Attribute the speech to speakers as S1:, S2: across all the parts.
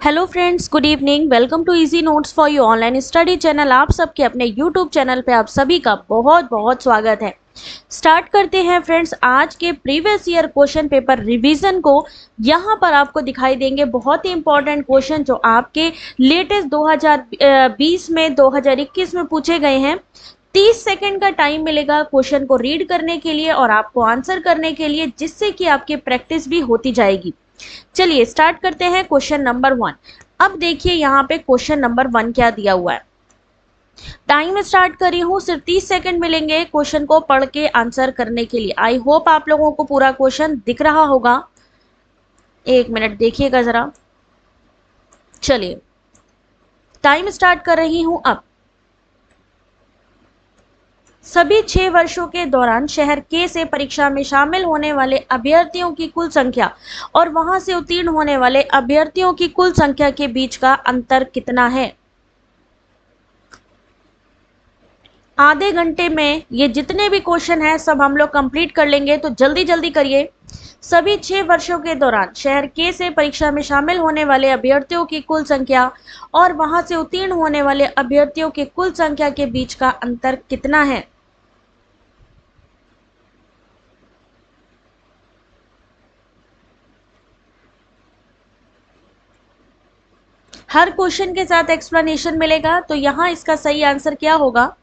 S1: Hello friends, good evening. Welcome to easy notes for you online study channel. आप सबके अपने YouTube channel पे आप सभी का बहुत बहुत स्वागत है। स्टार्ट करते हैं फ्रेंड्स आज के previous year question paper revision को। यहाँ पर आपको दिखाई देंगे बहुत ही इंपॉर्टेंट क्वेश्चन जो आपके लेटेस्ट 2020 में 2021 में पूछे गए हैं। 30 सेकंड का टाइम मिलेगा क्वेश्चन को रीड करने के लिए और आपको आंसर करने के लिए, जिससे कि आपकी प्रैक्टिस भी होती जाएगी। चलिए स्टार्ट करते हैं क्वेश्चन नंबर 1। अब देखिए यहाँ पे क्वेश्चन नंबर 1 क्या दिया हुआ है। टाइम स्टार्ट करी हूँ, सिर्फ 30 सेकंड मिलेंगे क्वेश्चन को पढ़ के आंसर करने के लिए। आई होप आप लोगों को पूरा क्वेश्चन दिख रहा होगा। एक मिनट देखिएगा जरा। चलिए टाइम स्टार्ट कर रही हूं अब। सभी 6 वर्षों के दौरान शहर के से परीक्षा में शामिल होने वाले अभ्यर्थियों की कुल संख्या और वहां से उत्तीर्ण होने वाले अभ्यर्थियों की कुल संख्या के बीच का अंतर कितना है। आधे घंटे में ये जितने भी क्वेश्चन हैं सब हम लोग कंप्लीट कर लेंगे, तो जल्दी जल्दी करिए। सभी 6 वर्षों के दौरान शहर के से परीक्षा में शामिल होने वाले अभ्यर्थियों की कुल संख्या और वहां से उत्तीर्ण होने वाले अभ्यर्थियों की कुल संख्या के बीच का अंतर कितना है। हर क्वेश्चन के साथ एक्सप्लेनेशन मिलेगा, तो यहां इसका सही आंसर क्या होगा।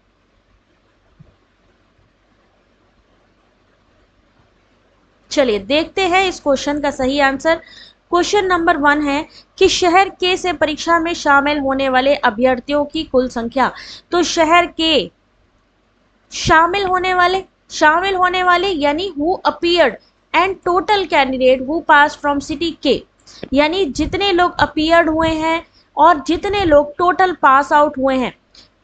S1: चलिए देखते हैं इस क्वेश्चन का सही आंसर। क्वेश्चन नंबर 1 है कि शहर के से परीक्षा में शामिल होने वाले अभ्यर्थियों की कुल संख्या। तो शहर के शामिल होने वाले यानी who appeared and total candidate who pass from city के, यानी जितने लोग अपीयर्ड हुए हैं और जितने लोग टोटल पास आउट हुए हैं।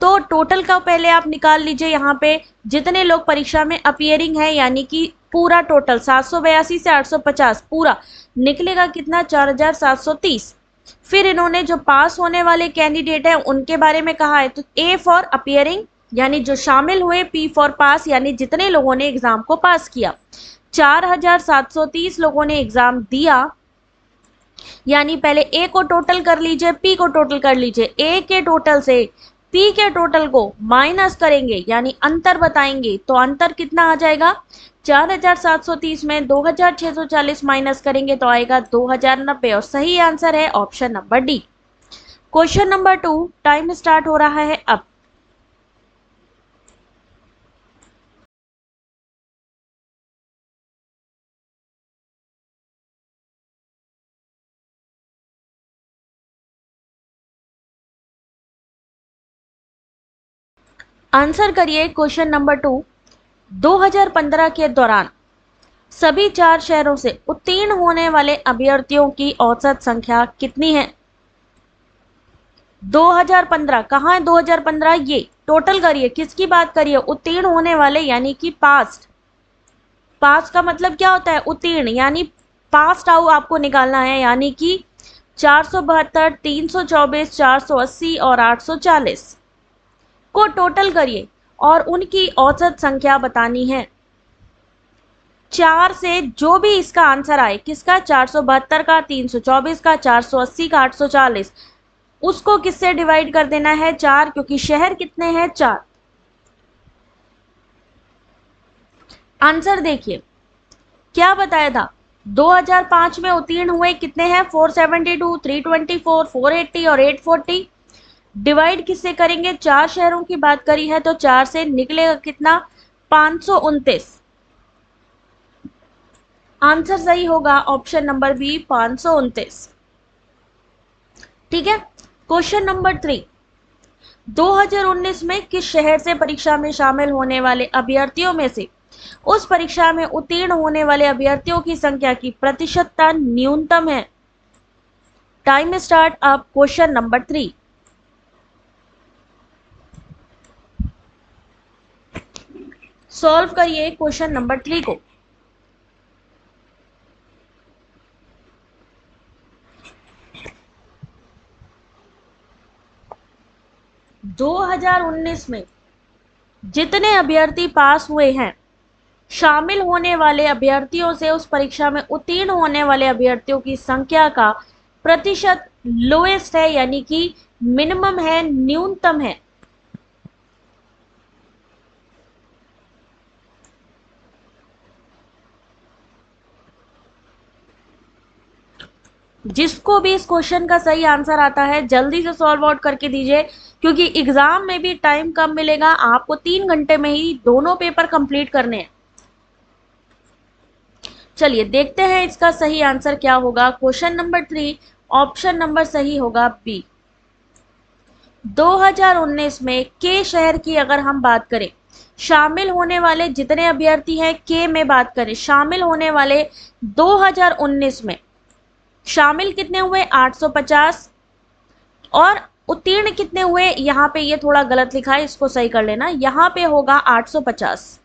S1: तो टोटल का पहले आप निकाल लीजिए। यहाँ पे जितने लोग परीक्षा में अपीयरिंग है यानी कि पूरा टोटल 782 से 850 पूरा निकलेगा कितना, 4730। फिर इन्होंने जो पास होने वाले कैंडिडेट हैं उनके बारे में कहा है, तो ए फॉर अपीयरिंग यानी जो शामिल हुए, पी फॉर पास यानी जितने लोगों ने एग्जाम को पास किया। 4730 लोगों ने एग्जाम दिया, यानी पहले ए को टोटल कर लीजिए, पी को टोटल कर लीजिए। ए के टोटल से पी के टोटल को माइनस करेंगे यानी अंतर बताएंगे, तो अंतर कितना आ जाएगा। 4730 में 2640 माइनस करेंगे तो आएगा 2090 और सही आंसर है option number D. Question number 2, time start हो रहा है अब। आंसर करिए क्वेश्चन नंबर 2। 2015 के दौरान सभी 4 शहरों से उत्तीर्ण होने वाले अभ्यर्थियों की औसत संख्या कितनी है। 2015 कहाँ है, 2015 ये टोटल करिए, किसकी बात करिए, उत्तीर्ण होने वाले यानी कि पास्ट। पास का मतलब क्या होता है, उत्तीर्ण, यानी पास्ट आउट आपको निकालना है, यानी कि 472, 324, 480 और 840 को टोटल करिए और उनकी औसत संख्या बतानी है। 4 से जो भी इसका आंसर आए, किसका, 472 का, 324 का, 480 का, 840, उसको किससे डिवाइड कर देना है, 4, क्योंकि शहर कितने हैं, 4। आंसर देखिए क्या बताया था। 2005 में उत्तीर्ण हुए कितने हैं, 472, 324, 480 और 840। डिवाइड किससे करेंगे, 4 शहरों की बात करी है तो 4 से निकलेगा कितना, 529। आंसर सही होगा ऑप्शन नंबर बी, 529। ठीक है। क्वेश्चन नंबर 3, 2019 में किस शहर से परीक्षा में शामिल होने वाले अभ्यर्थियों में से उस परीक्षा में उत्तीर्ण होने वाले अभ्यर्थियों की संख्या की प्रतिशतता न्यूनतम है। टाइम स्टार्ट अब क्वेश्चन नंबर 3। सॉल्व करिए क्वेश्चन नंबर 3 को। दो 2019 में जितने अभ्यर्थी पास हुए हैं, शामिल होने वाले अभ्यर्थियों से उस परीक्षा में उत्तीर्ण होने वाले अभ्यर्थियों की संख्या का प्रतिशत लोएस्ट है यानी कि मिनिमम है, न्यूनतम है? जिसको भी इस क्वेश्चन का सही आंसर आता है जल्दी से सॉल्व आउट करके दीजिए, क्योंकि एग्जाम में भी टाइम कम मिलेगा आपको, 3 घंटे में ही दोनों पेपर कंप्लीट करने हैं। चलिए देखते हैं इसका सही आंसर क्या होगा। क्वेश्चन नंबर 3, ऑप्शन नंबर सही होगा बी। 2019 में के शहर की अगर हम बात करें, शामिल होने वाले जितने अभ्यर्थी हैं, के में बात करें, शामिल होने वाले 2019 में शामिल कितने हुए? 850। और उत्तीर्ण कितने हुए? यहाँ पे ये थोड़ा गलत लिखा है, इसको सही कर लेना, यहाँ पे होगा 850।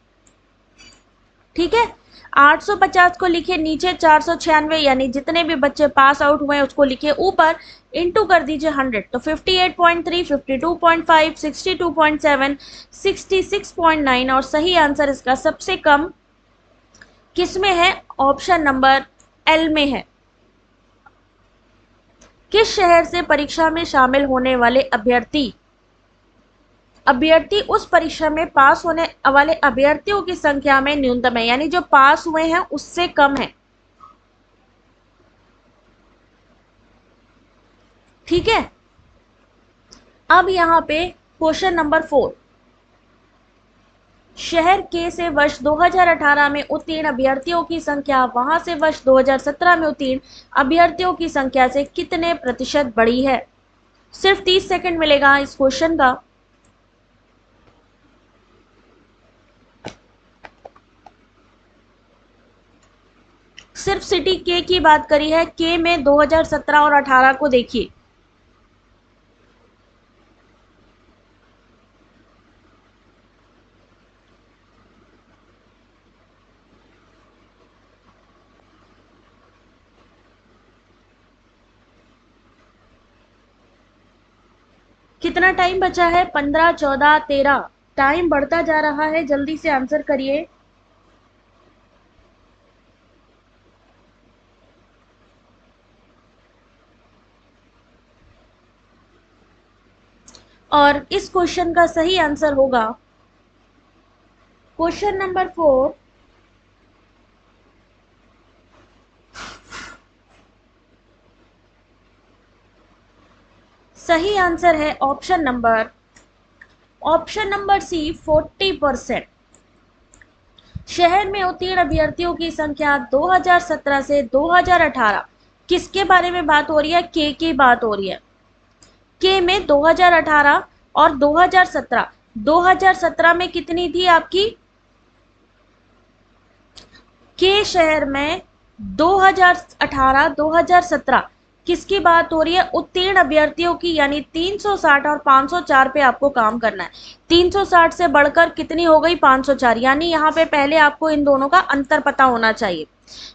S1: ठीक है, 850 को लिखे नीचे 496, यानी जितने भी बच्चे पास आउट हुए उसको लिखे ऊपर, इंटू कर दीजिए 100, तो 58.3, 52.5, 62.7, 66.9, और सही आंसर इसका सबसे कम किस में है? ऑप्शन नंबर एल में है। किस शहर से परीक्षा में शामिल होने वाले अभ्यर्थी उस परीक्षा में पास होने वाले अभ्यर्थियों की संख्या में न्यूनतम है, यानी जो पास हुए हैं उससे कम है। ठीक है, अब यहां पे क्वेश्चन नंबर 4, शहर के से वर्ष 2018 में उत्तीर्ण अभ्यर्थियों की संख्या वहां से वर्ष 2017 में उत्तीर्ण अभ्यर्थियों की संख्या से कितने प्रतिशत बढ़ी है? सिर्फ 30 सेकंड मिलेगा इस क्वेश्चन का। सिर्फ सिटी के की बात करी है, के में 2017 और 18 को देखिए। कितना टाइम बचा है? 15, 14, 13। टाइम बढ़ता जा रहा है, जल्दी से आंसर करिए। और इस क्वेश्चन का सही आंसर होगा क्वेश्चन नंबर 4, सही आंसर है ऑप्शन नंबर सी, 40%। शहर में उत्तीर्ण अभ्यर्थियों की संख्या 2017 से 2018 किसके बारे में बात हो रही है? के की बात हो रही है। के में 2018 और 2017, 2017 में कितनी थी आपकी? के शहर में 2018, 2017 किसकी बात हो रही है? उत्तीर्ण अभ्यर्थियों की, यानी 360 और 504 पे आपको काम करना है। 360 से बढ़कर कितनी हो गई? 504, यानी यहाँ पे पहले आपको इन दोनों का अंतर पता होना चाहिए।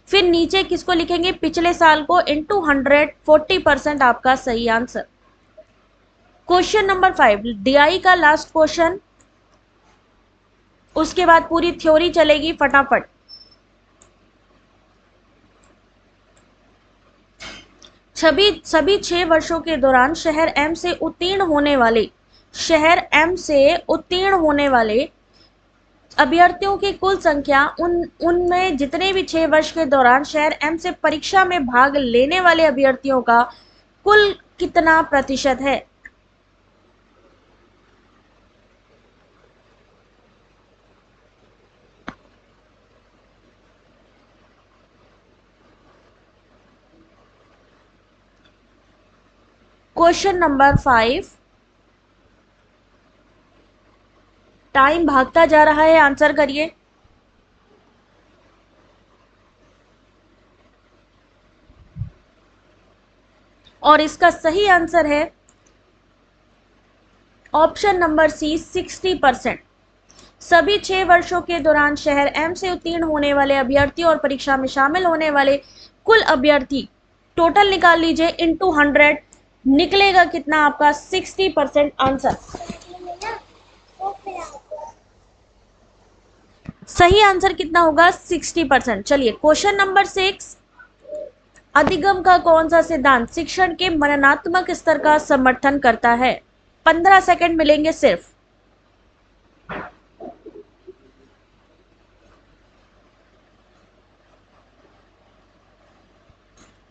S1: फिर नीचे किसको लिखेंगे? पिछले साल को, इंटू 100, 40% आपका सही आंसर। क्वेश्चन नंबर 5, डीआई का लास्ट क्वेश्चन, उसके बाद पूरी थ्योरी चलेगी फटाफट। सभी 6 वर्षों के दौरान शहर एम से उत्तीर्ण होने वाले अभ्यर्थियों की कुल संख्या, उनमें जितने भी 6 वर्ष के दौरान शहर एम से परीक्षा में भाग लेने वाले अभ्यर्थियों का कुल कितना प्रतिशत है? क्वेश्चन नंबर 5, टाइम भागता जा रहा है, आंसर करिए। और इसका सही आंसर है ऑप्शन नंबर सी, 60%। सभी 6 वर्षों के दौरान शहर एम से उत्तीर्ण होने वाले अभ्यर्थी और परीक्षा में शामिल होने वाले कुल अभ्यर्थी, टोटल निकाल लीजिए, इंटू 100, निकलेगा कितना आपका? 60% आंसर। सही आंसर कितना होगा? 60%। चलिए क्वेश्चन नंबर 6, अधिगम का कौन सा सिद्धांत शिक्षण के मननात्मक स्तर का समर्थन करता है? 15 सेकंड मिलेंगे सिर्फ।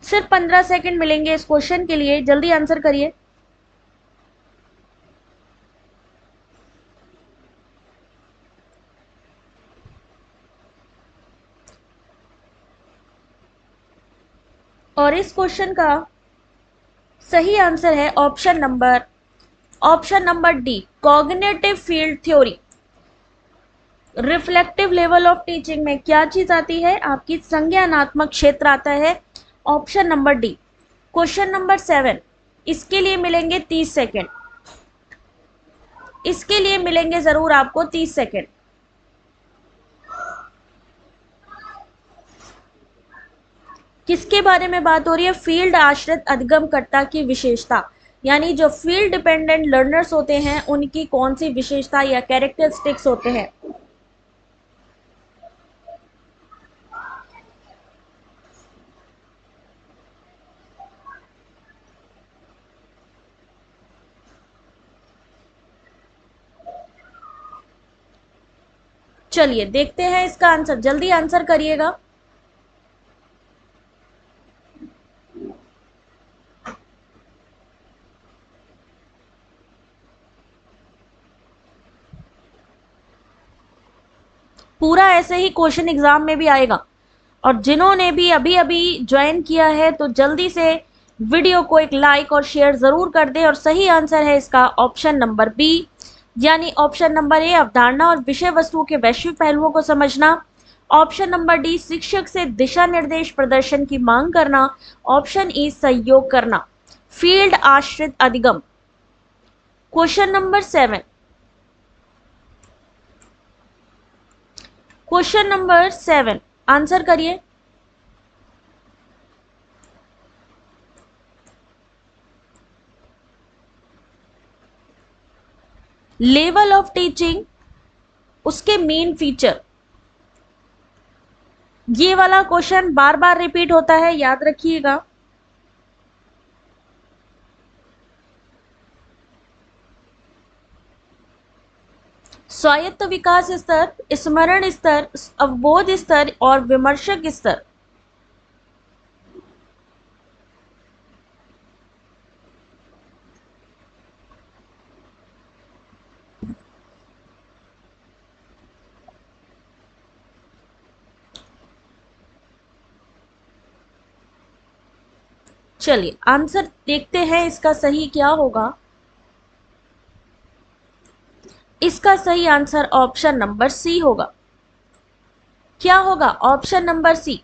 S1: सिर्फ 15 सेकंड मिलेंगे इस क्वेश्चन के लिए, जल्दी आंसर करिए। और इस क्वेश्चन का सही आंसर है option number D, cognitive field theory. Reflective level of teaching में क्या चीज आती है? आपकी संज्ञानात्मक क्षेत्र आता है। Option number D. Question number 7, इसके लिए मिलेंगे 30 सेकेंड। इसके लिए मिलेंगे जरूर आपको 30 सेकेंड। किसके बारे में बात हो रही है? फील्ड आश्रित अधिगमकर्ता की विशेषता, यानी जो फील्ड डिपेंडेंट लर्नर्स होते हैं उनकी कौन सी विशेषता या कैरेक्टरिस्टिक्स होते हैं। चलिए देखते हैं इसका आंसर, जल्दी आंसर करिएगा। पूरा ऐसे ही क्वेश्चन एग्जाम में भी आएगा। और जिन्होंने भी अभी अभी ज्वाइन किया है तो जल्दी से वीडियो को एक लाइक और शेयर जरूर कर दें। और सही आंसर है इसका ऑप्शन नंबर बी, यानी ऑप्शन नंबर ए, अवधारणा और विषय वस्तु के वैश्विक पहलुओं को समझना। ऑप्शन नंबर डी, शिक्षक से दिशा निर्देश प्रदर्शन की मांग करना। ऑप्शन ई, सहयोग करना। फील्ड आश्रित अधिगम। Question number 7, question number 7 answer करिए। लेवल ऑफ टीचिंग, उसके मेन फीचर। ये वाला क्वेश्चन बार बार रिपीट होता है, याद रखिएगा। स्वायत्त विकास स्तर, स्मरण स्तर, अवबोध स्तर और विमर्शक स्तर। चलिए आंसर देखते हैं इसका सही क्या होगा। इसका सही आंसर ऑप्शन नंबर सी होगा। क्या होगा? ऑप्शन नंबर सी,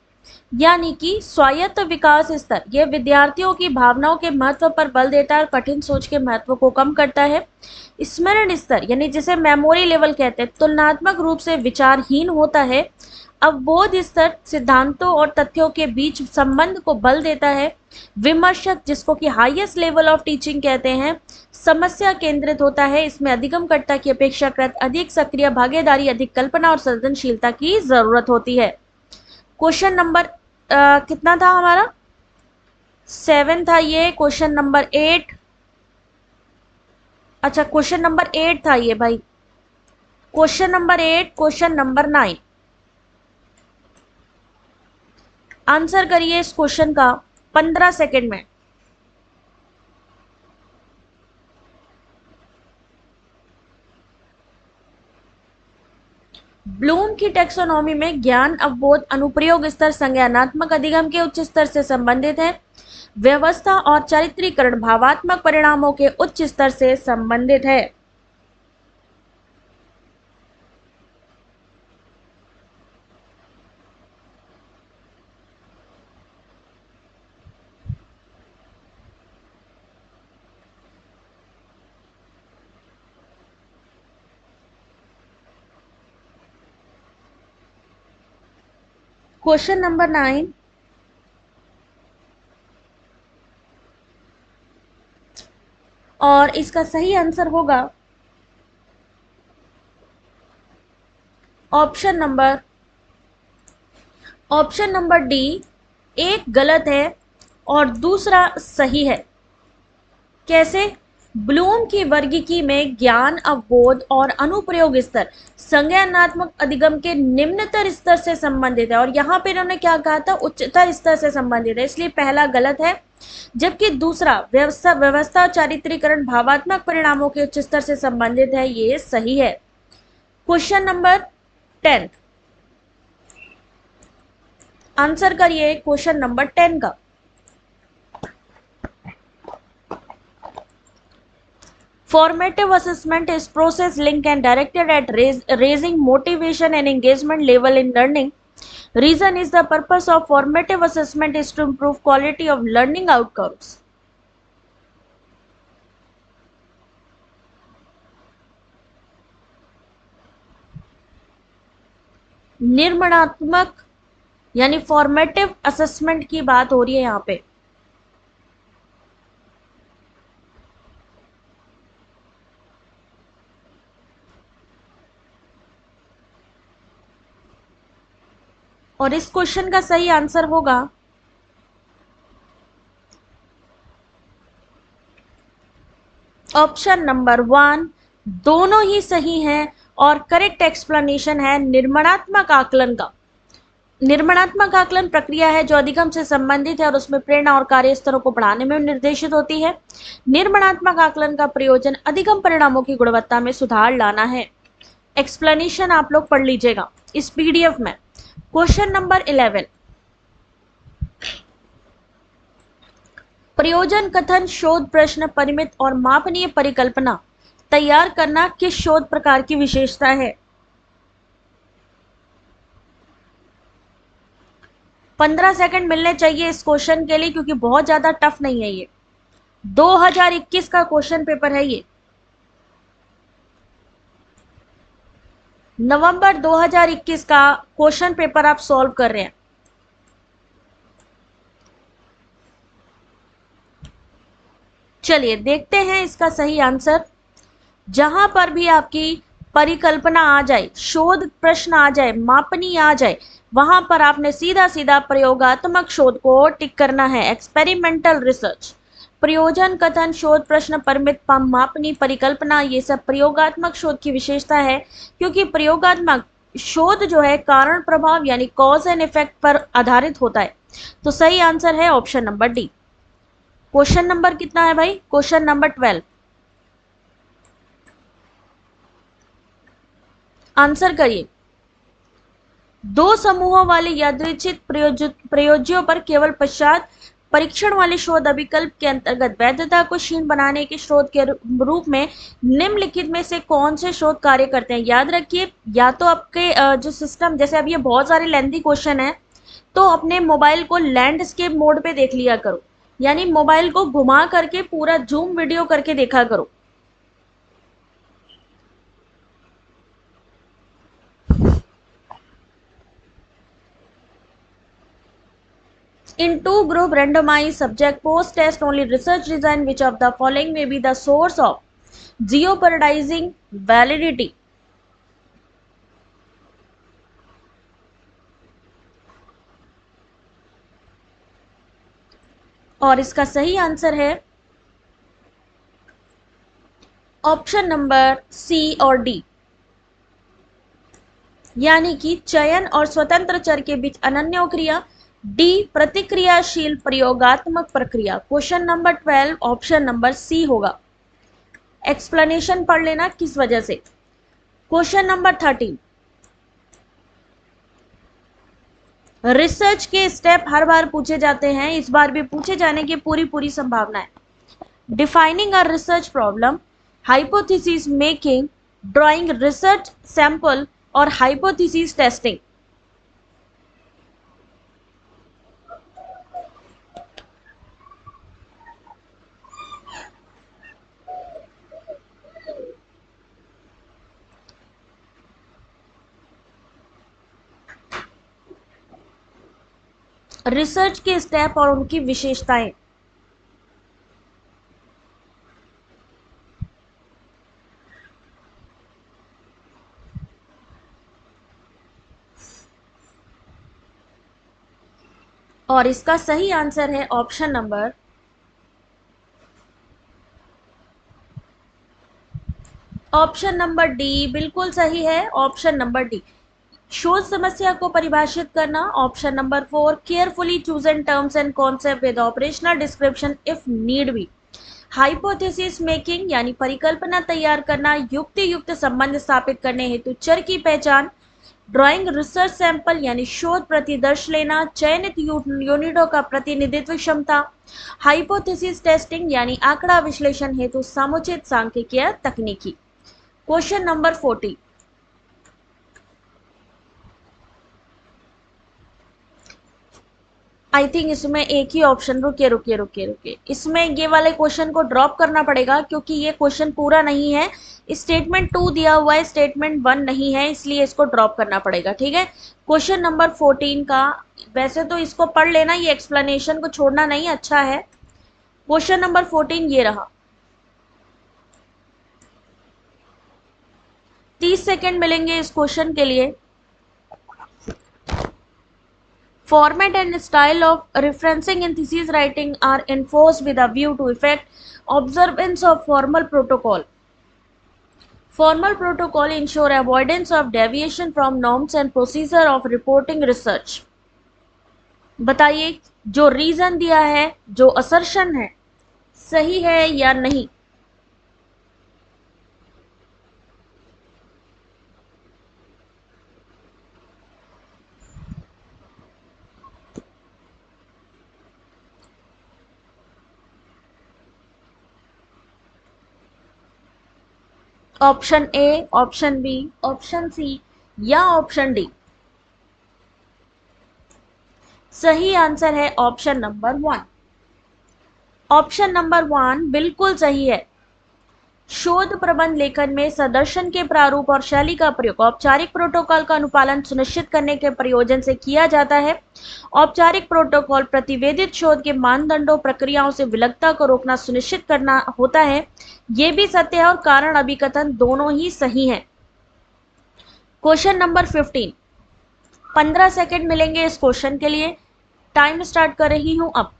S1: यानी कि स्वायत्त विकास स्तर। यह विद्यार्थियों की भावनाओं के महत्व पर बल देता है और कठिन सोच के महत्व को कम करता है। स्मरण स्तर, यानी जिसे मेमोरी लेवल कहते हैं, तुलनात्मक रूप से विचारहीन होता है। अवबोध स्तर, सिद्धांतों और तथ्यों के बीच संबंध को बल देता है। विमर्शक, जिसको कि हाईएस्ट लेवल ऑफ टीचिंग कहते हैं, समस्या केंद्रित होता है। इसमें अधिगमकर्ता की अपेक्षाकृत अधिक सक्रिय भागीदारी, अधिक कल्पना और सृजनशीलता की जरूरत होती है। क्वेश्चन नंबर कितना था हमारा? 7 था ये। क्वेश्चन नंबर 8, अच्छा क्वेश्चन नंबर 8 था ये भाई। Question number 8, question number 9 answer करिए इस क्वेश्चन का 15 सेकेंड में। ब्लूम की टेक्सोनॉमी में ज्ञान, अवबोध, अनुप्रयोग स्तर संज्ञानात्मक अधिगम के उच्च स्तर से संबंधित है। व्यवस्था और चारित्रीकरण भावात्मक परिणामों के उच्च स्तर से संबंधित है। क्वेश्चन नंबर 9, और इसका सही आंसर होगा ऑप्शन नंबर डी। एक गलत है, और दूसरा सही है। कैसे? ब्लूम की वर्गीकी में ज्ञान, अवबोध और अनुप्रयोग स्तर संज्ञानात्मक अधिगम के निम्नतर स्तर से संबंधित है, और यहाँ पे इन्होंने क्या कहा था? उच्चतर स्तर से संबंधित है, इसलिए पहला गलत है। जबकि दूसरा व्यवस्था चारित्रीकरण भावात्मक परिणामों के उच्च स्तर से संबंधित है, ये सही है। क्वेश्चन नंबर 10, आंसर करिए क्वेश्चन नंबर 10 का। Formative assessment is process linked and directed at raising motivation and engagement level in learning. Reason is the purpose of formative assessment is to improve quality of learning outcomes. निर्माणात्मक यानी formative assessment की बात हो रही है यहाँ पे। और इस क्वेश्चन का सही आंसर होगा ऑप्शन नंबर 1। दोनों ही सही हैं और करेक्ट एक्सप्लेनेशन है निर्माणात्मक आकलन का। निर्माणात्मक आकलन प्रक्रिया है जो अधिगम से संबंधित है और उसमें प्रेरणा और कार्य स्तरों को बढ़ाने में निर्देशित होती है। निर्माणात्मक आकलन का प्रयोजन अधिगम परिणामों की गुणवत्ता में सुधार लाना है। एक्सप्लेनेशन आप लोग पढ़ लीजिएगा इस पीडीएफ में। क्वेश्चन नंबर 11, प्रयोजन कथन शोध प्रश्न परिमित और मापनीय परिकल्पना तैयार करना किस शोध प्रकार की विशेषता है? 15 सेकंड मिलने चाहिए इस क्वेश्चन के लिए, क्योंकि बहुत ज्यादा टफ नहीं है ये। 2021 का क्वेश्चन पेपर है ये, नवंबर 2021 का क्वेश्चन पेपर आप सॉल्व कर रहे हैं। चलिए देखते हैं इसका सही आंसर। जहां पर भी आपकी परिकल्पना आ जाए, शोध प्रश्न आ जाए, मापनीय आ जाए, वहां पर आपने सीधा सीधा प्रयोगात्मक शोध को टिक करना है, एक्सपेरिमेंटल रिसर्च। प्रयोजन कथन शोध प्रश्न परिमित मापनीय परिकल्पना, ये सब प्रयोगात्मक शोध की विशेषता है, क्योंकि प्रयोगात्मक शोध जो है कारण प्रभाव यानी कॉज एंड इफेक्ट पर आधारित होता है। तो सही आंसर है option number D. Question number कितना है भाई? क्वेश्चन नंबर 12, आंसर करिए। दो समूहों वाले यादृच्छिक प्रयोज्यों पर केवल पश्चात परीक्षण वाले शोध अभिकल्प के अंतर्गत वैधता को क्षीण बनाने के शोध के रूप में निम्नलिखित में से कौन से शोध कार्य करते हैं? याद रखिए, या तो आपके जो सिस्टम, जैसे अब ये बहुत सारे लेंथी क्वेश्चन है, तो अपने मोबाइल को लैंडस्केप मोड पे देख लिया करो, यानी मोबाइल को घुमा करके पूरा जूम वीडियो करके देखा करो। In two group randomized subject post test only research design which of the following may be the source of jeopardizing validity? और इसका सही आंसर है ऑप्शन नंबर सी और डी, यानी कि चयन और स्वतंत्र चर के बीच अनन्य क्रिया, डी प्रतिक्रियाशील प्रयोगात्मक प्रक्रिया। Question number 12 option number C होगा। एक्सप्लेनेशन पढ़ लेना किस वजह से। क्वेश्चन नंबर 13, रिसर्च के स्टेप हर बार पूछे जाते हैं, इस बार भी पूछे जाने की पूरी पूरी संभावना है। Defining a research problem, hypothesis making, drawing research sample और हाइपोथेसिस टेस्टिंग। रिसर्च के स्टेप और उनकी विशेषताएं। और इसका सही आंसर है ऑप्शन नंबर डी, बिल्कुल सही है ऑप्शन नंबर डी। शोध समस्या को परिभाषित करना, option number 4। Carefully chosen terms and concept with operational description if need be. Hypothesis making यानी परिकल्पना तैयार करना, युक्ति युक्त संबंध स्थापित करने हेतु चर की पहचान। ड्राइंग रिसर्च सैंपल यानी शोध प्रतिदर्श लेना, चयनित यूनिटों का प्रतिनिधित्व क्षमता। हाइपोथेसिस टेस्टिंग यानी आंकड़ा विश्लेषण हेतु समुचित सांख्यिकीय तकनीकी। Question number 40। आई थिंक इसमें एक ही ऑप्शन, रुकिए रुकिए रुकिए रुकिए, इसमें ये वाले क्वेश्चन को ड्रॉप करना पड़ेगा क्योंकि ये क्वेश्चन पूरा नहीं है। स्टेटमेंट 2 दिया हुआ है, स्टेटमेंट 1 नहीं है, इसलिए इसको ड्रॉप करना पड़ेगा। ठीक है, क्वेश्चन नंबर 14 का वैसे तो इसको पढ़ लेना, ये एक्सप्लेनेशन को छोड़ना नहीं, अच्छा है। क्वेश्चन नंबर 14 ये रहा। 30 सेकेंड मिलेंगे इस क्वेश्चन के लिए। Format and style of referencing in thesis writing are enforced with a view to effect observance of formal protocol. Formal protocol ensure avoidance of deviation from norms and procedure of reporting research. बताइए जो reason दिया है, जो assertion है, सही है या नहीं। Option A, option B, option C या ऑप्शन डी। सही आंसर है ऑप्शन नंबर 1। ऑप्शन नंबर 1 बिल्कुल सही है। शोध प्रबंध लेखन में सदर्शन के प्रारूप और शैली का प्रयोग औपचारिक प्रोटोकॉल का अनुपालन सुनिश्चित करने के प्रयोजन से किया जाता है। औपचारिक प्रोटोकॉल प्रतिवेदित शोध के मानदंडों प्रक्रियाओं से विलगता को रोकना सुनिश्चित करना होता है। यह भी सत्य है और कारण अभिकथन दोनों ही सही हैं। Question number 15। 15 सेकेंड मिलेंगे इस क्वेश्चन के लिए। टाइम स्टार्ट कर रही हूं अब।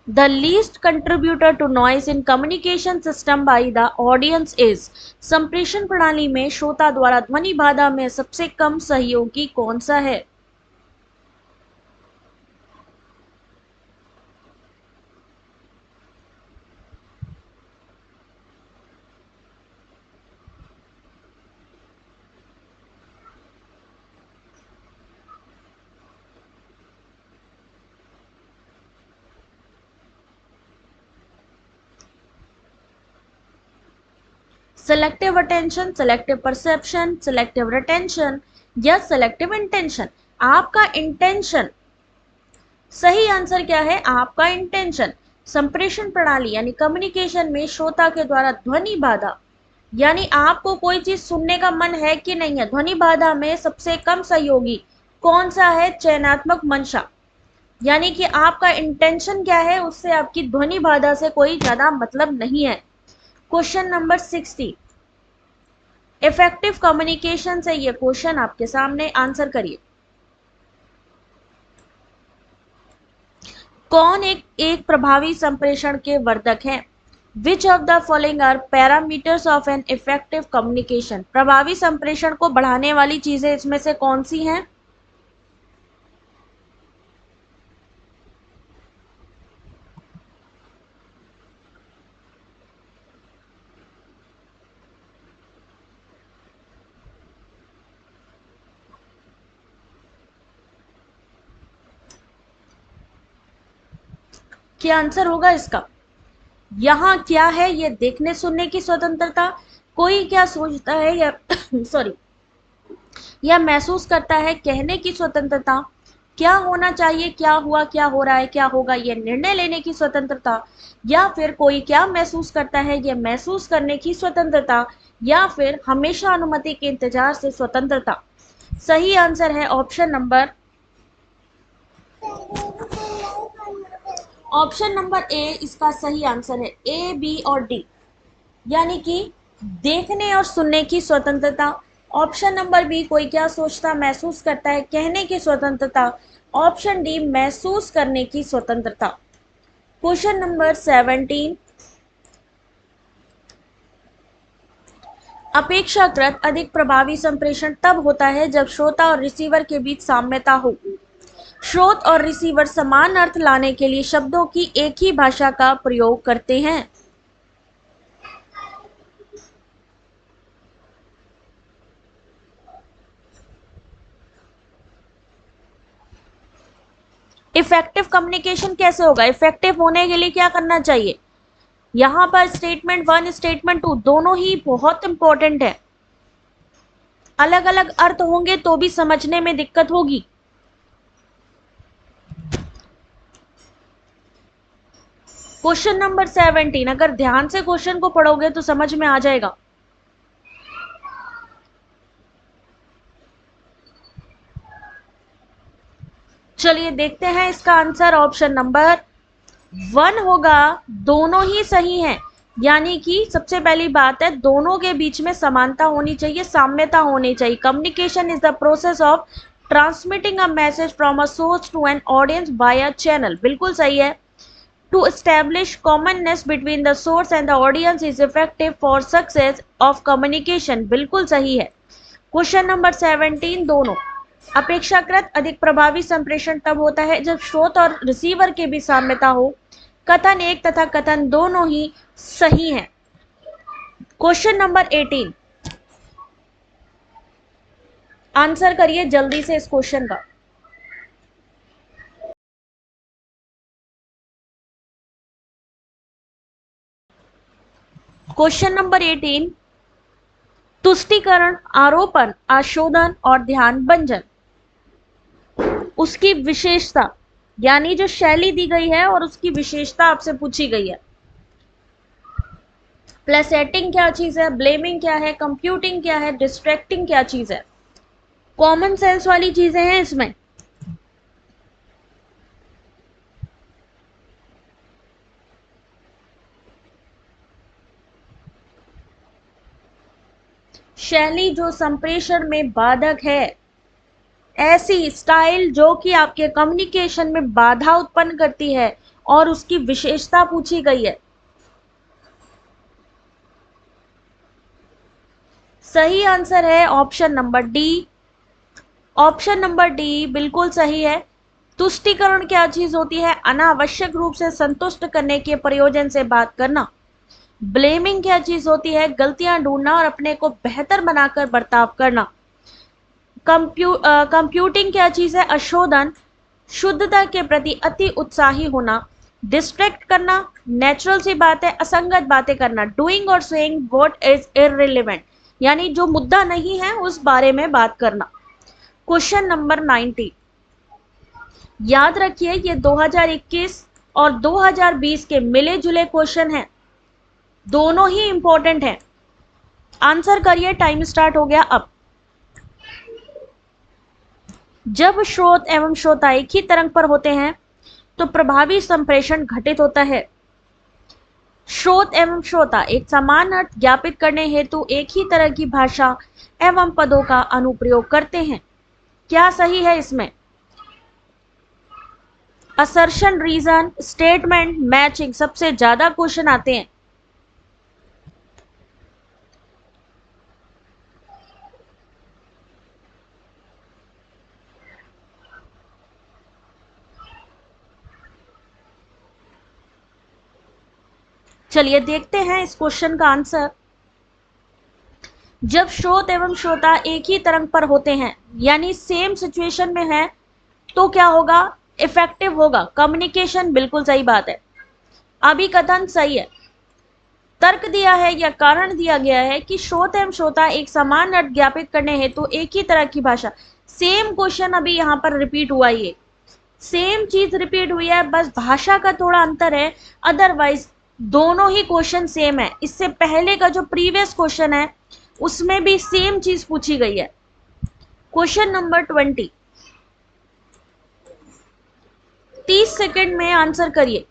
S1: The least contributor to noise in communication system by the audience is। संप्रेषण प्रणाली में श्रोता द्वारा ध्वनि बाधा में सबसे कम सहयोगी कौन सा है। Selective attention, selective perception, selective retention या सेलेक्टिव इंटेंशन। आपका इंटेंशन, सही आंसर क्या है, आपका इंटेंशन। संप्रेषण प्रणाली यानी कम्युनिकेशन में श्रोता के द्वारा ध्वनि बाधा, यानी आपको कोई चीज सुनने का मन है कि नहीं है, ध्वनि बाधा में सबसे कम सहयोगी कौन सा है, चयनात्मक मंशा। यानी कि आपका इंटेंशन क्या है, उससे आपकी ध्वनि बाधा से कोई ज्यादा मतलब नहीं है। Question number 60। इफेक्टिव कम्युनिकेशन से ये क्वेश्चन आपके सामने, आंसर करिए। कौन एक प्रभावी संप्रेषण के वर्धक है। Which of the following are parameters of an effective communication. प्रभावी संप्रेषण को बढ़ाने वाली चीजें इसमें से कौन सी हैं। क्या आंसर होगा इसका। यहाँ क्या है, ये देखने सुनने की स्वतंत्रता, कोई क्या सोचता है या सॉरी या महसूस करता है कहने की स्वतंत्रता, क्या होना चाहिए, क्या हुआ, क्या हो रहा है, क्या होगा, ये निर्णय लेने की स्वतंत्रता, या फिर कोई क्या महसूस करता है ये महसूस करने की स्वतंत्रता, या फिर हमेशा अनुमति के इंतजार से स्वतंत्रता। सही आंसर है option number option number A इसका सही आंसर है, ए बी और डी, यानी कि देखने और सुनने की स्वतंत्रता। ऑप्शन नंबर बी कोई क्या सोचता महसूस करता है, कहने की स्वतंत्रता। ऑप्शन डी महसूस करने की स्वतंत्रता। क्वेश्चन नंबर 17, अपेक्षाकृत अधिक प्रभावी संप्रेषण तब होता है जब श्रोता और रिसीवर के बीच साम्यता हो। श्रोत और रिसीवर समान अर्थ लाने के लिए शब्दों की एक ही भाषा का प्रयोग करते हैं। इफेक्टिव कम्युनिकेशन कैसे होगा? इफेक्टिव होने के लिए क्या करना चाहिए? यहां पर स्टेटमेंट 1 स्टेटमेंट 2 दोनों ही बहुत इंपॉर्टेंट है। अलग अलग अर्थ होंगे तो भी समझने में दिक्कत होगी। क्वेश्चन नंबर 17, अगर ध्यान से क्वेश्चन को पढ़ोगे तो समझ में आ जाएगा। चलिए देखते हैं इसका आंसर। ऑप्शन नंबर 1 होगा। दोनों ही सही हैं, यानी कि सबसे पहली बात है दोनों के बीच में समानता होनी चाहिए, साम्यता होनी चाहिए। Communication is the process of transmitting a message from a source to an audience by a channel, बिल्कुल सही है। To establish commonness between the source and the audience is effective for success of communication, बिल्कुल सही है। Question number 17, दोनों अपेक्षाकृत अधिक प्रभावी संप्रेषण तब होता है जब स्रोत और रिसीवर के बीच साम्यता हो। कथन एक तथा कथन दोनों ही सही हैं। क्वेश्चन नंबर 18, आंसर करिए जल्दी से इस क्वेश्चन का। क्वेश्चन नंबर 18, तुष्टीकरण, आरोपण, आशोधन और ध्यान भंजन, उसकी विशेषता, यानी जो शैली दी गई है और उसकी विशेषता आपसे पूछी गई है। प्लेसेटिंग क्या चीज है, ब्लेमिंग क्या है, कंप्यूटिंग क्या है, डिस्ट्रैक्टिंग क्या चीज है। कॉमन सेंस वाली चीजें हैं इसमें। शैली जो संप्रेषण में बाधक है, ऐसी स्टाइल जो कि आपके कम्युनिकेशन में बाधा उत्पन्न करती है और उसकी विशेषता पूछी गई है। सही आंसर है option number D. Option number D बिल्कुल सही है। तुष्टीकरण क्या चीज होती है? अनावश्यक रूप से संतुष्ट करने के प्रयोजन से बात करना। ब्लेमिंग क्या चीज होती है? गलतियां ढूंढना और अपने को बेहतर बनाकर बर्ताव करना। कंप्यूटिंग क्या चीज है? अशोधन, शुद्धता के प्रति अति उत्साही होना। डिस्ट्रैक्ट करना, नेचुरल सी बात है, असंगत बातें करना। डूइंग और सेइंग व्हाट इज इररिलेवेंट, यानी जो मुद्दा नहीं है उस बारे में बात करना। क्वेश्चन नंबर 90, याद रखिए ये 2021 और 2020 के मिले जुले क्वेश्चन हैं, दोनों ही इंपॉर्टेंट हैं। आंसर करिए, टाइम स्टार्ट हो गया अब। जब स्रोत एवं श्रोता एक ही तरंग पर होते हैं तो प्रभावी संप्रेषण घटित होता है। स्रोत एवं श्रोता एक समान अर्थ ज्ञापित करने हेतु एक ही तरह की भाषा एवं पदों का अनुप्रयोग करते हैं। क्या सही है इसमें? असर्शन, रीजन, स्टेटमेंट, मैचिंग, सबसे ज्यादा क्वेश्चन आते हैं। चलिए देखते हैं इस क्वेश्चन का आंसर। जब स्रोत एवं श्रोता एक ही तरंग पर होते हैं, यानी सेम सिचुएशन में है, तो क्या होगा? इफेक्टिव होगा कम्युनिकेशन, बिल्कुल सही बात है। अभी कथन सही है। तर्क दिया है या कारण दिया गया है कि स्रोत एवं श्रोता एक समान अर्थ ज्ञापित करने हेतु एक ही तरह की भाषा। सेम क्वेश्चन अभी यहाँ पर रिपीट हुआ, ये सेम चीज रिपीट हुई है, बस भाषा का थोड़ा अंतर है, अदरवाइज दोनों ही क्वेश्चन सेम है। इससे पहले का जो प्रीवियस क्वेश्चन है उसमें भी सेम चीज पूछी गई है। क्वेश्चन नंबर 20, 30 सेकंड में आंसर करिए।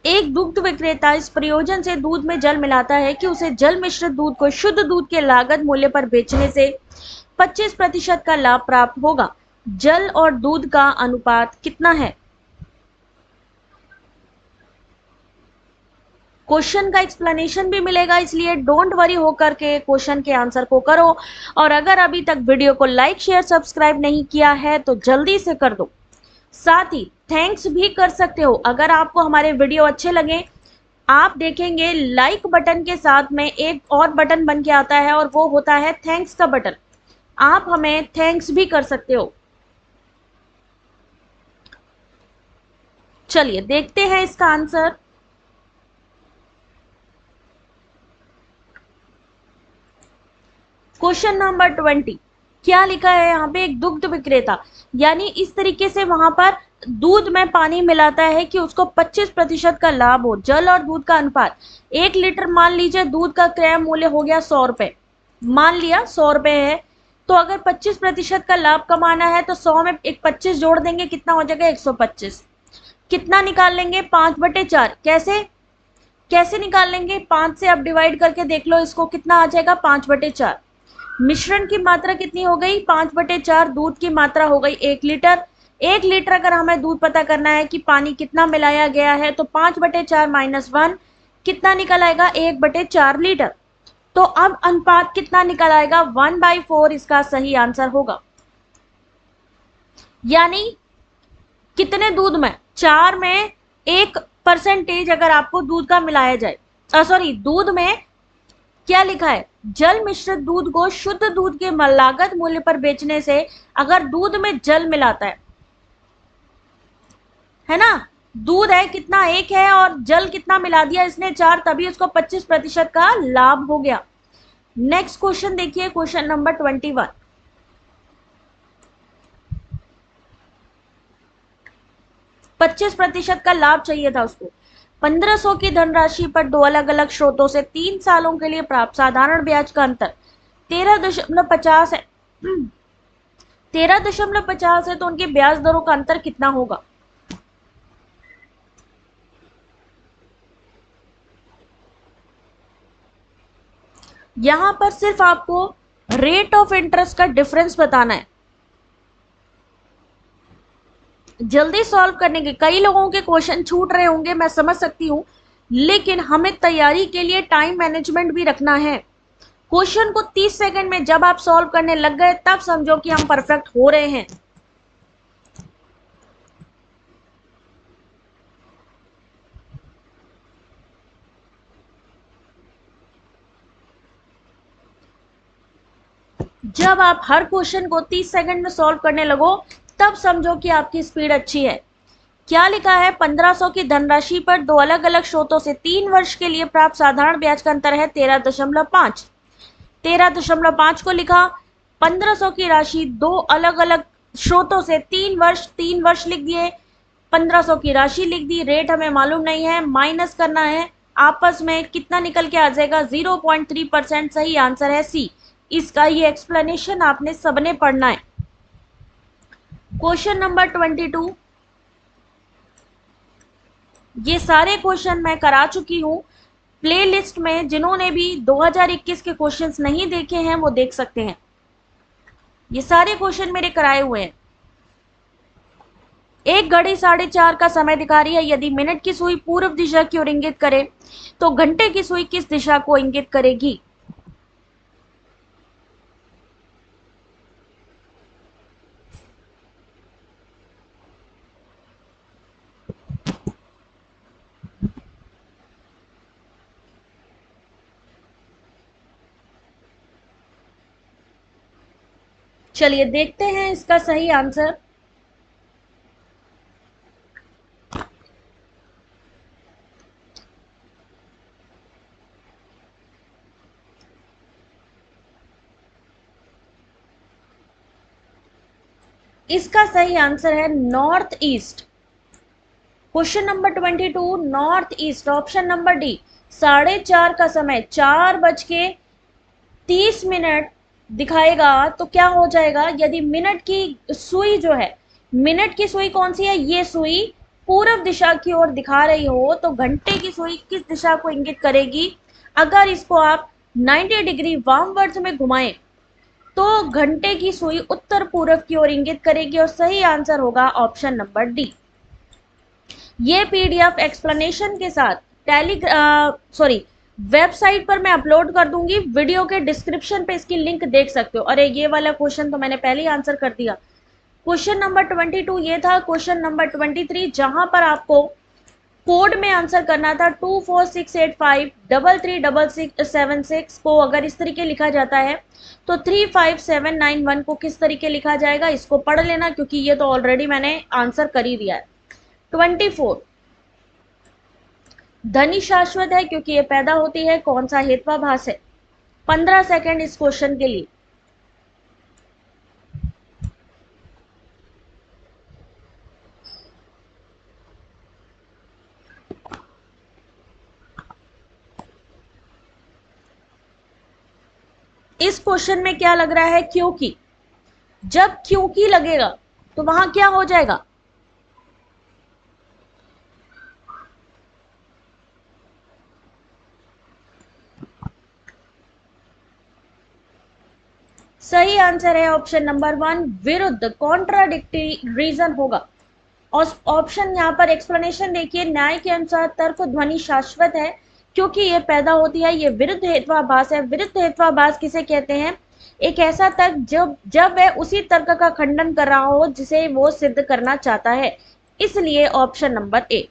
S1: एक दुग्ध विक्रेता इस प्रयोजन से दूध में जल मिलाता है कि उसे जल मिश्रित दूध को शुद्ध दूध के लागत मूल्य पर बेचने से 25% का लाभ प्राप्त होगा। जल और दूध का अनुपात कितना है? क्वेश्चन का एक्सप्लेनेशन भी मिलेगा, इसलिए डोंट वरी होकर के क्वेश्चन के आंसर को करो। और अगर अभी तक वीडियो को लाइक शेयर सब्सक्राइब नहीं किया है तो जल्दी से कर दो। साथ ही थैंक्स भी कर सकते हो। अगर आपको हमारे वीडियो अच्छे लगे, आप देखेंगे लाइक बटन के साथ में एक और बटन बन के आता है और वो होता है थैंक्स का बटन। आप हमें थैंक्स भी कर सकते हो। चलिए देखते हैं इसका आंसर। क्वेश्चन नंबर 20 क्या लिखा है यहाँ पे? एक दुग्ध विक्रेता, यानी इस तरीके से वहां पर दूध में पानी मिलाता है कि उसको 25% का लाभ हो। जल और दूध का अनुपात 1 लीटर, मान लीजिए दूध का क्रय मूल्य हो गया 100 रुपए, मान लिया 100 रुपए है, तो अगर 25% का लाभ कमाना है तो 100 में एक 25 जोड़ देंगे, कितना हो जाएगा? 125। कितना निकाल लेंगे? 5/4। कैसे कैसे निकाल लेंगे? 5 से अब डिवाइड करके देख लो इसको, कितना आ जाएगा? 5/4। मिश्रण की मात्रा कितनी हो गई? 5/4। दूध की मात्रा हो गई 1 लीटर। 1 लीटर अगर हमें दूध पता करना है कि पानी कितना मिलाया गया है, तो 5/4 - 1 कितना निकल आएगा? 1/4 लीटर। तो अब अनुपात कितना निकल आएगा? 1/4 इसका सही आंसर होगा। यानी कितने दूध में? 4 में 1% अगर आपको दूध का मिलाया जाए, सॉरी, दूध में क्या लिखा है? जल मिश्रित दूध को शुद्ध दूध के लागत मूल्य पर बेचने से, अगर दूध में जल मिलाता है ना, दूध है कितना? 1 है और जल कितना मिला दिया इसने? 4, तभी उसको 25% का लाभ हो गया। नेक्स्ट क्वेश्चन देखिए, क्वेश्चन नंबर 21। 25% का लाभ चाहिए था उसको। 1500 की धनराशि पर दो अलग अलग स्रोतों से 3 सालों के लिए प्राप्त साधारण ब्याज का अंतर 13.50 है। 13.50 है, तो उनके ब्याज दरों का अंतर कितना होगा? यहां पर सिर्फ आपको रेट ऑफ इंटरेस्ट का डिफरेंस बताना है। जल्दी सॉल्व करने के, कई लोगों के क्वेश्चन छूट रहे होंगे, मैं समझ सकती हूँ, लेकिन हमें तैयारी के लिए टाइम मैनेजमेंट भी रखना है। क्वेश्चन को 30 सेकंड में जब आप सॉल्व करने लग गए, तब समझो कि हम परफेक्ट हो रहे हैं। जब आप हर क्वेश्चन को 30 सेकंड में सॉल्व करने लगो, तब समझो कि आपकी स्पीड अच्छी है। क्या लिखा है? 1500 की धनराशि पर दो अलग अलग स्रोतों से 3 वर्ष के लिए प्राप्त साधारण ब्याज का अंतर है 13.5। 13.5 को लिखा। 1500 की राशि दो अलग अलग स्रोतों से 3 वर्ष लिख दिए। 1500 की राशि लिख दी, रेट हमें मालूम नहीं है, माइनस करना है, आपस में कितना निकल के आ जाएगा? 0.3%। सही आंसर है सी। इसका ये एक्सप्लेनेशन आपने सबने पढ़ना है। क्वेश्चन नंबर 22, ये सारे क्वेश्चन मैं करा चुकी हूँ प्लेलिस्ट में। जिन्होंने भी 2021 के क्वेश्चंस नहीं देखे हैं वो देख सकते हैं। ये सारे क्वेश्चन मेरे कराए हुए हैं। एक घड़ी 4:30 का समय दिखा रही है। यदि मिनट की सुई पूर्व दिशा की ओर इंगित करे तो घंटे की सुई किस दिशा को इंगित करेगी? चलिए देखते हैं इसका सही आंसर। इसका सही आंसर है north east. Question number 22, north east, option number D. 4:30 का समय 4:30 दिखाएगा तो क्या हो जाएगा? यदि मिनट की सुई जो है, मिनट की सुई कौन सी है? ये सुई पूर्व दिशा की ओर दिखा रही हो तो घंटे की सुई किस दिशा को इंगित करेगी? अगर इसको आप 90 डिग्री वामवर्त में घुमाएं तो घंटे की सुई उत्तर पूर्व की ओर इंगित करेगी और सही आंसर होगा ऑप्शन नंबर डी। ये पीडीएफ एक्सप्लेनेशन के साथ वेबसाइट पर मैं अपलोड कर दूंगी, वीडियो के डिस्क्रिप्शन पे इसकी लिंक देख सकते हो। अरे ये वाला क्वेश्चन तो मैंने पहले ही आंसर कर दिया। क्वेश्चन नंबर 22 ये था। क्वेश्चन नंबर 23 जहां पर आपको कोड में आंसर करना था 24685336676 को अगर इस तरीके लिखा जाता है तो 35791 को किस तरीके लिखा जाएगा, इसको पढ़ लेना क्योंकि ये तो ऑलरेडी मैंने आंसर कर ही दिया है। 24 ध्वनि शाश्वत है क्योंकि ये पैदा होती है कौन सा हेत्वाभास है? 15 सेकेंड इस क्वेश्चन के लिए। इस क्वेश्चन में क्या लग रहा है? क्योंकि जब क्योंकि लगेगा तो वहां क्या हो जाएगा? सही आंसर है ऑप्शन नंबर 1 विरुद्ध, कॉन्ट्राडिक्टरी रीजन होगा। और ऑप्शन यहाँ पर एक्सप्लेनेशन देखिए, न्याय के अनुसार तर्क ध्वनि शाश्वत है क्योंकि ये पैदा होती है, ये विरुद्ध हेत्वाभास है। विरुद्ध हेत्वाभास किसे कहते हैं? एक ऐसा तर्क जब वह उसी तर्क का खंडन कर रहा हो जिसे वो सिद्ध करना चाहता है, इसलिए option number A.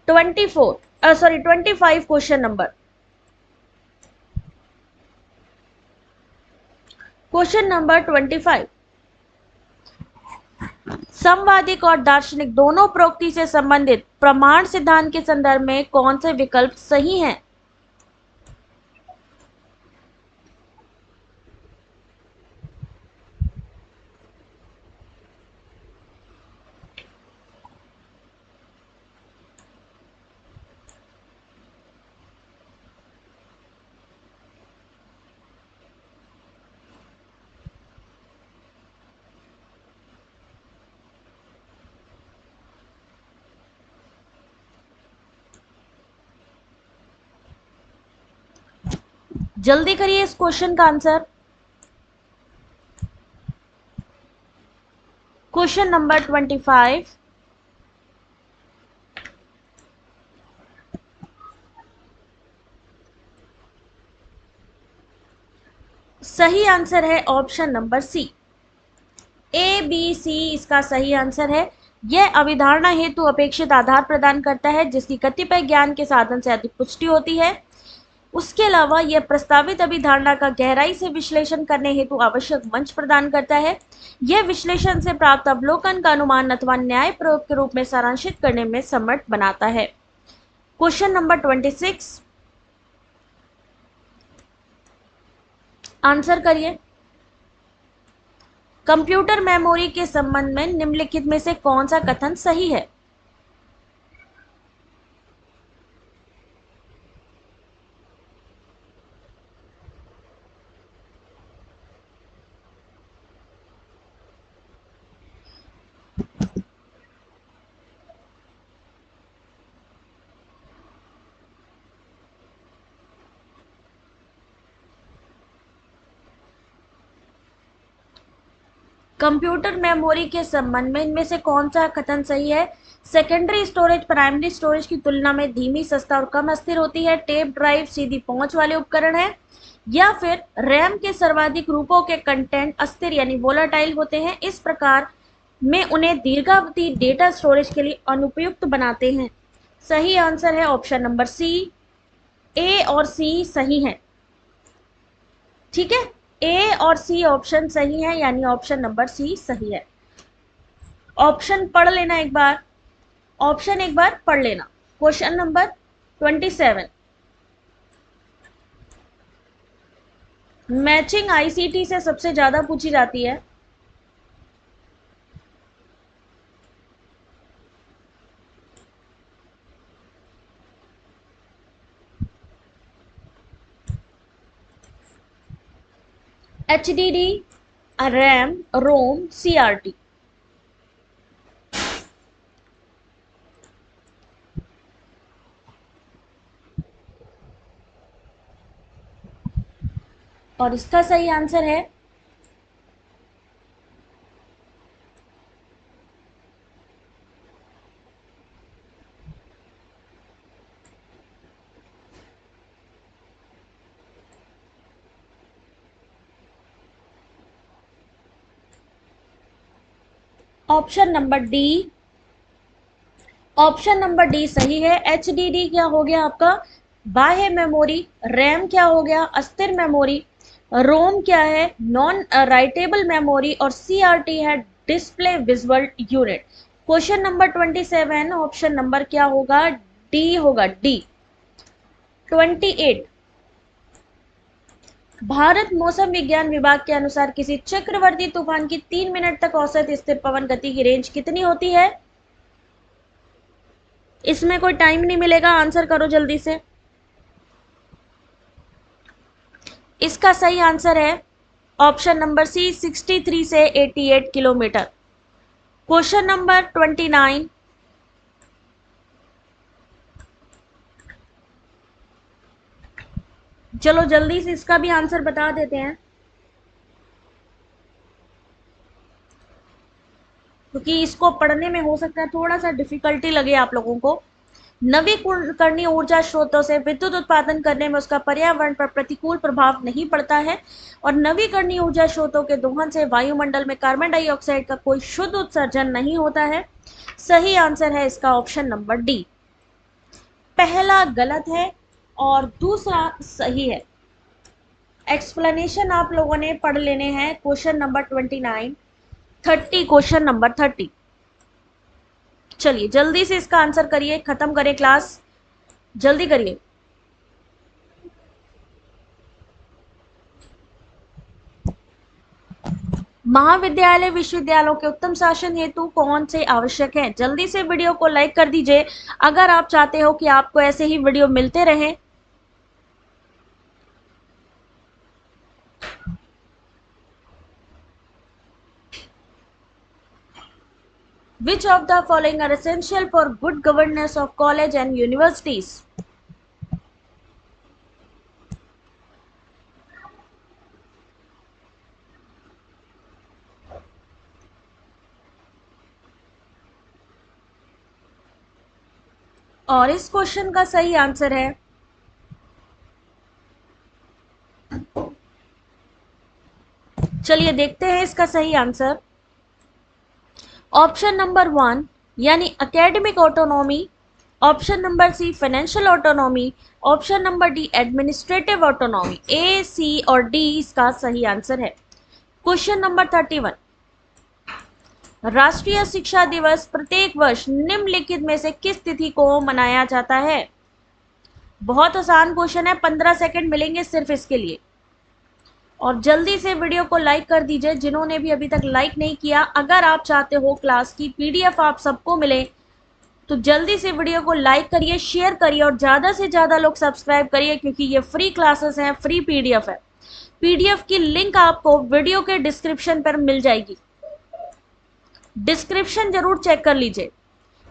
S1: 25 question number. Question number 25 समवादिक और दार्शनिक दोनों प्रोक्ति से संबंधित प्रमाण सिद्धांत के संदर्भ में कौन से विकल्प सही हैं? जल्दी करिए इस क्वेश्चन का आंसर। क्वेश्चन नंबर 25 सही आंसर है option number C. A B C इसका सही आंसर है। यह अभिधारणा हेतु अपेक्षित आधार प्रदान करता है जिसकी कतिपय ज्ञान के साधन से अधिक पुष्टि होती है। उसके अलावा यह प्रस्तावित अभिधारणा का गहराई से विश्लेषण करने हेतु आवश्यक मंच प्रदान करता है। यह विश्लेषण से प्राप्त अवलोकन का अनुमान अथवा न्याय प्रयोग के रूप में सारांशित करने में समर्थ बनाता है। क्वेश्चन नंबर 26 आंसर करिए। कंप्यूटर मेमोरी के संबंध में निम्नलिखित में से कौन सा कथन सही है? कंप्यूटर मेमोरी के संबंध में इनमें से कौन सा कथन सही है? सेकेंडरी स्टोरेज प्राइमरी स्टोरेज की तुलना में धीमी, सस्ता और कम अस्थिर होती है। टेप ड्राइव सीधी पहुंच वाले उपकरण है। या फिर रैम के सर्वाधिक रूपों के कंटेंट अस्थिर यानी वोलाटाइल होते हैं, इस प्रकार में उन्हें दीर्घावधि डेटा स्टोरेज के लिए अनुपयुक्त बनाते हैं। सही आंसर है ऑप्शन नंबर सी। ए और सी सही है। ठीक है, ए और सी ऑप्शन सही है, यानी ऑप्शन नंबर सी सही है। ऑप्शन पढ़ लेना एक बार, ऑप्शन एक बार पढ़ लेना। क्वेश्चन नंबर 27 मैचिंग आईसीटी से सबसे ज्यादा पूछी जाती है। एचडीडी, रैम, रोम, सीआरटी। और इसका सही आंसर है option number D. Option number D सही है। एचडीडी क्या हो गया आपका? बाह्य मेमोरी। रैम क्या हो गया? अस्थिर मेमोरी। रोम क्या है? Non writable memory. और सीआरटी है display visual unit. Question number 27 option number क्या होगा? डी होगा, डी। 28, भारत मौसम विज्ञान विभाग के अनुसार किसी चक्रवर्ती तूफान की 3 मिनट तक औसत स्थिर पवन गति की रेंज कितनी होती है? इसमें कोई टाइम नहीं मिलेगा, आंसर करो जल्दी से। इसका सही आंसर है ऑप्शन नंबर सी, 63 से 88 किलोमीटर। क्वेश्चन नंबर 29, चलो जल्दी से इसका भी आंसर बता देते हैं, क्योंकि इसको पढ़ने में हो सकता है थोड़ा सा डिफिकल्टी लगे आप लोगों को। नवीकरणीय ऊर्जा स्रोतों से विद्युत उत्पादन करने में उसका पर्यावरण पर प्रतिकूल प्रभाव नहीं पड़ता है और नवीकरणीय ऊर्जा स्रोतों के दोहन से वायुमंडल में कार्बन डाइऑक्साइड का कोई शुद्ध उत्सर्जन नहीं होता है। सही आंसर है इसका ऑप्शन नंबर डी। पहला गलत है और दूसरा सही है। एक्सप्लेनेशन आप लोगों ने पढ़ लेने हैं क्वेश्चन नंबर 29, 30, क्वेश्चन नंबर 30। चलिए जल्दी से इसका आंसर करिए, खत्म करें क्लास, जल्दी करिए। महाविद्यालय विश्वविद्यालयों के उत्तम शासन हेतु कौन से आवश्यक हैं? जल्दी से वीडियो को लाइक कर दीजिए अगर आप चाहते हो कि आपको ऐसे ही वीडियो मिलते रहें। Which of the following are essential for good governance of college and universities? और इस क्वेश्चन का सही आंसर है चलिए देखते हैं इसका सही आंसर। ऑप्शन नंबर 1 यानी academic autonomy. Option number C financial autonomy. Option number D administrative autonomy. A, C और डी इसका सही आंसर है। क्वेश्चन नंबर 31, राष्ट्रीय शिक्षा दिवस प्रत्येक वर्ष निम्नलिखित में से किस तिथि को मनाया जाता है? बहुत आसान क्वेश्चन है, 15 सेकंड मिलेंगे सिर्फ इसके लिए। और जल्दी से वीडियो को लाइक कर दीजिए जिन्होंने भी अभी तक लाइक नहीं किया। अगर आप चाहते हो क्लास की पीडीएफ आप सबको मिले तो जल्दी से वीडियो को लाइक करिए, शेयर करिए और ज़्यादा से ज़्यादा लोग सब्सक्राइब करिए, क्योंकि ये फ्री क्लासेस हैं, फ्री पीडीएफ है। पीडीएफ की लिंक आपको वीडियो के डिस्क्रिप्शन पर मिल जाएगी, डिस्क्रिप्शन जरूर चेक कर लीजिए।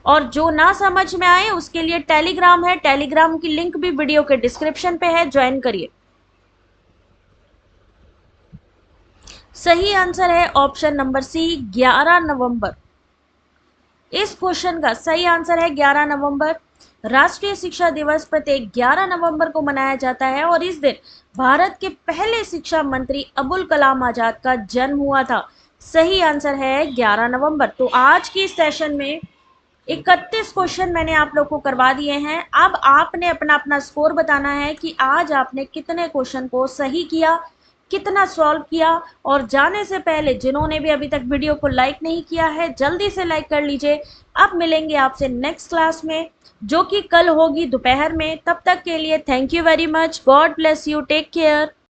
S1: और जो ना समझ में आए उसके लिए टेलीग्राम है, टेलीग्राम की लिंक भी वीडियो के डिस्क्रिप्शन पे है, ज्वाइन करिए। सही आंसर है ऑप्शन नंबर सी, 11 नवंबर। इस क्वेश्चन का सही आंसर है 11 नवंबर। राष्ट्रीय शिक्षा दिवस प्रत्येक 11 नवंबर को मनाया जाता है और इस दिन भारत के पहले शिक्षा मंत्री अबुल कलाम आजाद का जन्म हुआ था। सही आंसर है 11 नवंबर। तो आज की सेशन में 31 क्वेश्चन मैंने आप लोग को करवा दिए हैं। अब आपने अपना अपना स्कोर बताना है कि आज आपने कितने क्वेश्चन को सही किया, कितना सॉल्व किया। और जाने से पहले जिन्होंने भी अभी तक वीडियो को लाइक नहीं किया है जल्दी से लाइक कर लीजिए। अब मिलेंगे आपसे नेक्स्ट क्लास में जो कि कल होगी दोपहर में। तब तक के लिए thank you very much, God bless you, take care.